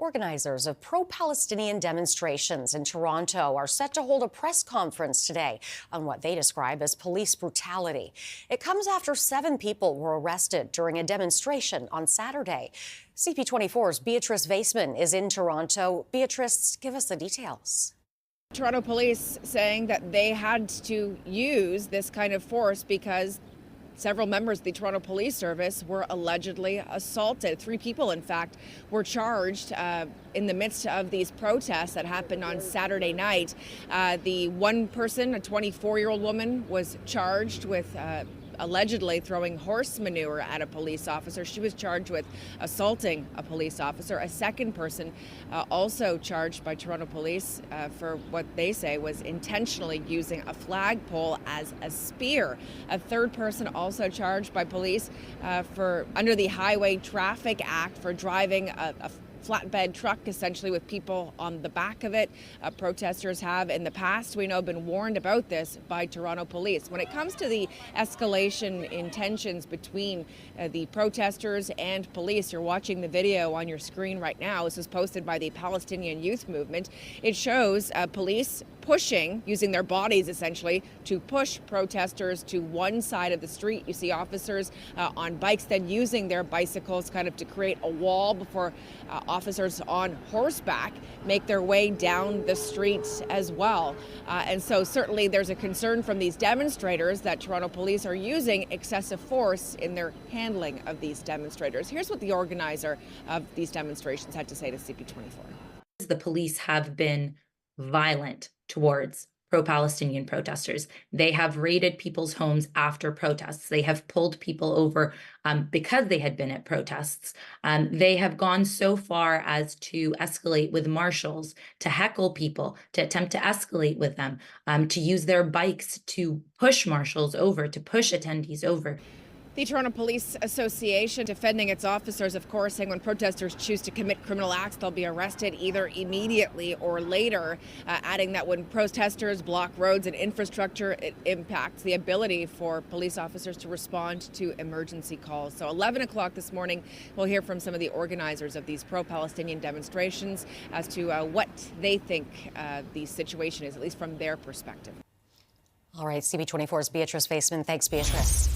Organizers of pro-Palestinian demonstrations in Toronto are set to hold a press conference today on what they describe as police brutality. It comes after 7 people were arrested during a demonstration on Saturday. CP24's Beatrice Vaisman is in Toronto. Beatrice, give us the details. Toronto police saying that they had to use this kind of force because several members of the Toronto Police Service were allegedly assaulted. 3 people, in fact, were charged in the midst of these protests that happened on Saturday night. The one person, a 24-year-old woman, was charged with allegedly throwing horse manure at a police officer. She was charged with assaulting a police officer. A second person also charged by Toronto police for what they say was intentionally using a flagpole as a spear. A third person also charged by police for under the Highway Traffic Act for driving a flatbed truck, essentially, with people on the back of it. Protesters have in the past, we know, been warned about this by Toronto police. When it comes to the escalation in tensions between the protesters and police, you're watching the video on your screen right now. This was posted by the Palestinian Youth Movement. It shows police pushing, using their bodies essentially, to push protesters to one side of the street. You see officers on bikes then using their bicycles kind of to create a wall before officers on horseback make their way down the street as well. And so certainly there's a concern from these demonstrators that Toronto police are using excessive force in their handling of these demonstrators. Here's what the organizer of these demonstrations had to say to CP24. The police have been violent towards pro-Palestinian protesters. They have raided people's homes after protests. They have pulled people over because they had been at protests. They have gone so far as to escalate with marshals, to heckle people, to attempt to escalate with them, to use their bikes to push marshals over, to push attendees over. The Toronto Police Association defending its officers, of course, saying when protesters choose to commit criminal acts, they'll be arrested either immediately or later, adding that when protesters block roads and infrastructure, it impacts the ability for police officers to respond to emergency calls. So 11 o'clock this morning, we'll hear from some of the organizers of these pro-Palestinian demonstrations as to what they think the situation is, at least from their perspective. All right, CB24's Beatrice Vaisman. Thanks, Beatrice.